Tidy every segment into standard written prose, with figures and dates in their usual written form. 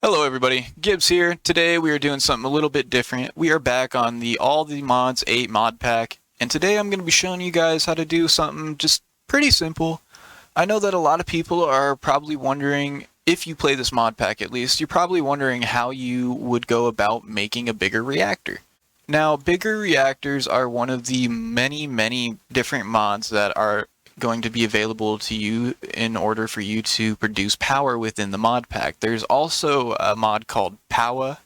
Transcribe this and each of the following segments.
Hello everybody, Gibbs here. Today we are doing something a little bit different. We are back on the All the Mods 8 mod pack, and today I'm going to be showing you guys how to do something just pretty simple. I know that a lot of people are probably wondering, if you play this mod pack at least, you're probably wondering how you would go about making a bigger reactor. Now, bigger reactors are one of the many different mods that are going to be available to you in order for you to produce power within the mod pack. There's also a mod called Power,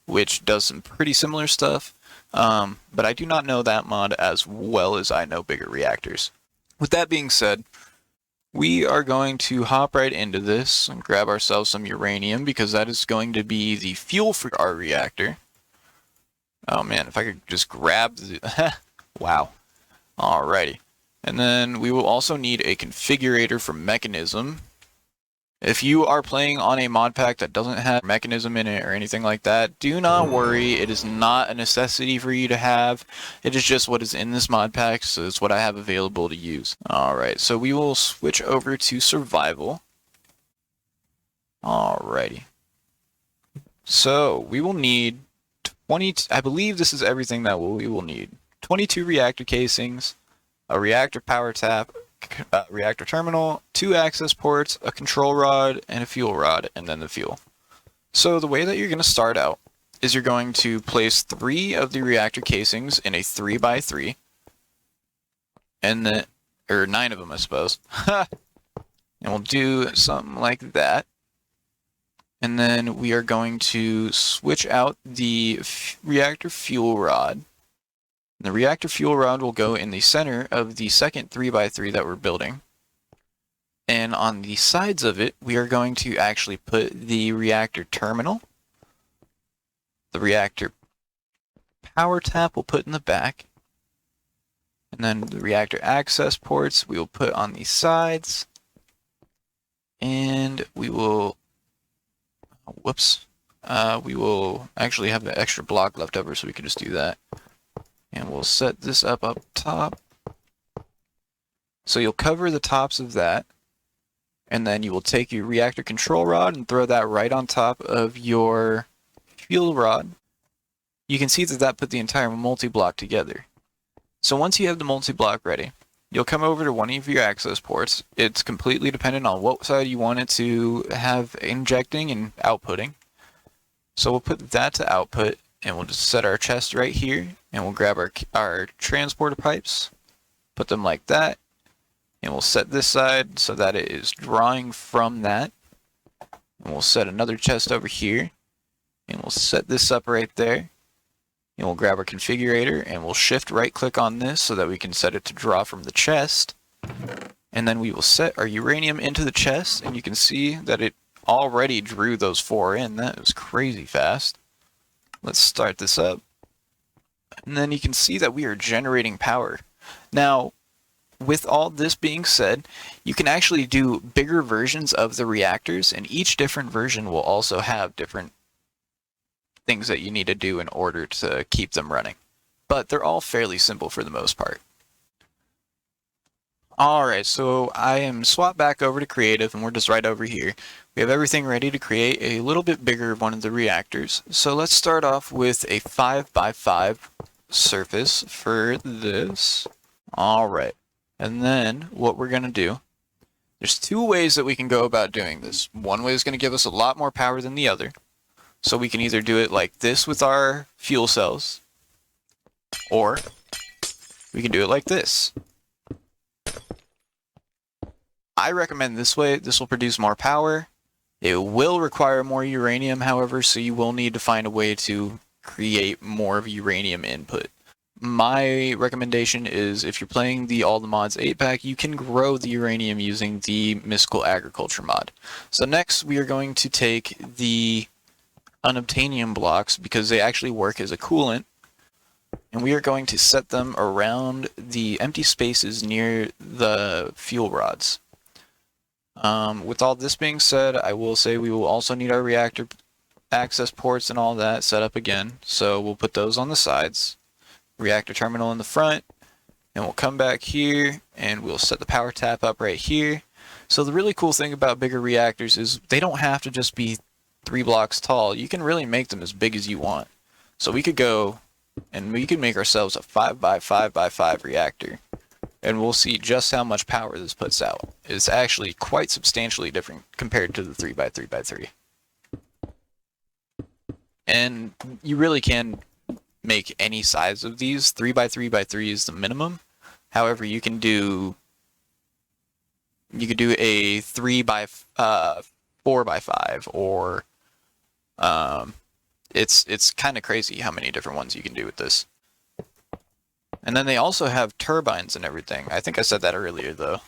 which does some pretty similar stuff, but I do not know that mod as well as I know bigger reactors. With that being said, we are going to hop right into this and grab ourselves some uranium because that is going to be the fuel for our reactor. Oh man, if I could just grab the... wow. Alrighty. And then we will also need a configurator for mechanism. If you are playing on a mod pack that doesn't have mechanism in it or anything like that, do not worry. It is not a necessity for you to have. It is just what is in this mod pack, so it's what I have available to use. Alright, so we will switch over to survival. Alrighty. So we will need 20, I believe this is everything that we will need. 22 reactor casings, a reactor power tap, reactor terminal, 2 access ports, a control rod, and a fuel rod, and then the fuel. So the way that you're going to start out is you're going to place 3 of the reactor casings in a 3x3, and then, or 9 of them I suppose, and we'll do something like that. And then we are going to switch out the reactor fuel rod. The reactor fuel rod will go in the center of the second 3x3 that we're building. And on the sides of it, we are going to actually put the reactor terminal. The reactor power tap we'll put in the back. And then the reactor access ports we will put on the sides. And we will... whoops. We will actually have an extra block left over, so we can just do that. And we'll set this up top. So you'll cover the tops of that. And then you will take your reactor control rod and throw that right on top of your fuel rod. You can see that that put the entire multi-block together. So once you have the multi-block ready, you'll come over to one of your access ports. It's completely dependent on what side you want it to have injecting and outputting. So we'll put that to output. And we'll just set our chest right here, and we'll grab our transporter pipes, put them like that, and we'll set this side so that it is drawing from that. And we'll set another chest over here, and we'll set this up right there. And we'll grab our configurator, and we'll shift right click on this so that we can set it to draw from the chest. And then we will set our uranium into the chest, and you can see that it already drew those 4 in. That was crazy fast. Let's start this up. And then you can see that we are generating power. Now, with all this being said, you can actually do bigger versions of the reactors, and each different version will also have different things that you need to do in order to keep them running. But they're all fairly simple for the most part. Alright, so I am swapped back over to creative, and we're just right over here. We have everything ready to create a little bit bigger one of the reactors. So let's start off with a 5x5 surface for this. Alright, and then what we're going to do, there's 2 ways that we can go about doing this. One way is going to give us a lot more power than the other. So we can either do it like this with our fuel cells, or we can do it like this. I recommend this way. This will produce more power. It will require more uranium, however, so you will need to find a way to create more of uranium input. My recommendation is if you're playing the All the Mods 8-pack, you can grow the uranium using the Mystical Agriculture mod. So next we are going to take the unobtainium blocks, because they actually work as a coolant, and we are going to set them around the empty spaces near the fuel rods. With all this being said, I will say we will also need our reactor access ports and all that set up again. So we'll put those on the sides, reactor terminal in the front, and we'll come back here and we'll set the power tap up right here. So the really cool thing about bigger reactors is they don't have to just be 3 blocks tall, you can really make them as big as you want. So we could go and we could make ourselves a 5 by 5 by 5 reactor. And we'll see just how much power this puts out. It's actually quite substantially different compared to the 3 by 3 by 3. And you really can make any size of these. 3 by 3 by 3 is the minimum. However, you can do a 3 by 4 by 5, or it's kind of crazy how many different ones you can do with this. And then they also have turbines and everything. I think I said that earlier though.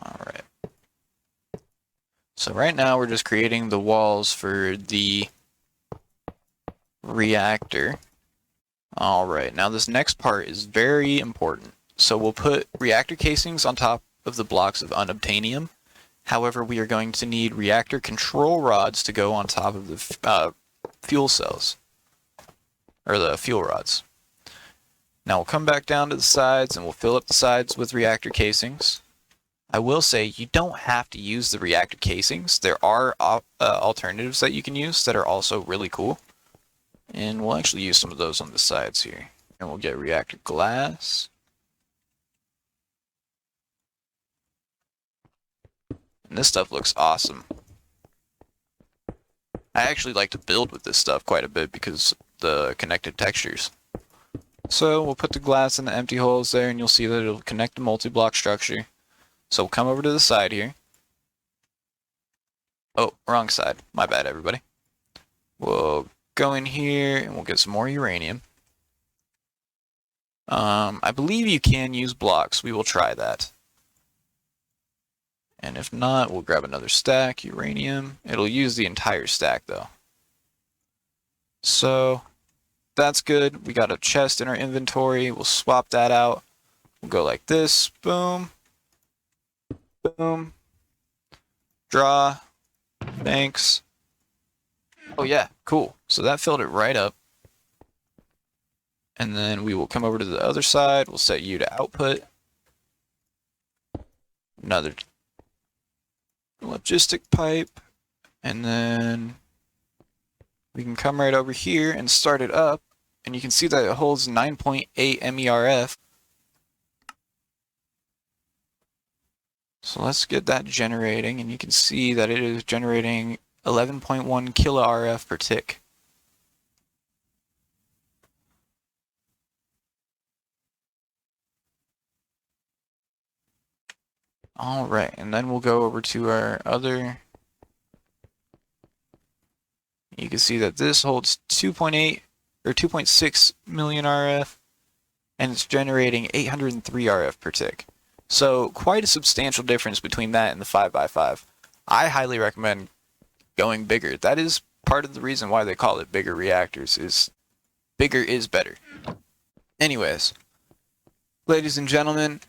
Alright. So right now we're just creating the walls for the reactor. Alright, now this next part is very important. So we'll put reactor casings on top of the blocks of unobtainium. However, we are going to need reactor control rods to go on top of the fuel cells, or the fuel rods. Now we'll come back down to the sides and we'll fill up the sides with reactor casings. I will say you don't have to use the reactor casings. There are alternatives that you can use that are also really cool. And we'll actually use some of those on the sides here. And we'll get reactor glass. And this stuff looks awesome. I actually like to build with this stuff quite a bit because of the connected textures. So we'll put the glass in the empty holes there and you'll see that it'll connect the multi-block structure. So we'll come over to the side here. Oh, wrong side. My bad, everybody. We'll go in here and we'll get some more uranium. I believe you can use blocks. We will try that. And if not, we'll grab another stack, uranium. It'll use the entire stack though. So that's good. We got a chest in our inventory. We'll swap that out. We'll go like this. Boom. Boom. Draw. Thanks. Oh yeah, cool. So that filled it right up. And then we will come over to the other side. We'll set you to output. Another logistic pipe. And then we can come right over here and start it up. And you can see that it holds 9.8 MERF. So let's get that generating. And you can see that it is generating 11.1 kilo RF per tick. Alright, and then we'll go over to our other. You can see that this holds 2.8 or 2.6 million RF, and it's generating 803 RF per tick. So quite a substantial difference between that and the 5x5. I highly recommend going bigger. That is part of the reason why they call it bigger reactors, is bigger is better. Anyways, ladies and gentlemen,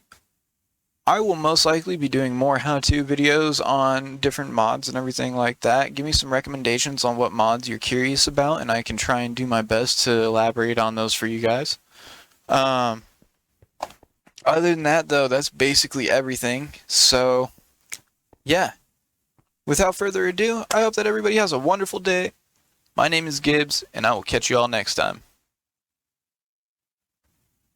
I will most likely be doing more how-to videos on different mods and everything like that. Give me some recommendations on what mods you're curious about, and I can try and do my best to elaborate on those for you guys. Other than that, though, that's basically everything. So, yeah. Without further ado, I hope that everybody has a wonderful day. My name is Gibbs, and I will catch you all next time.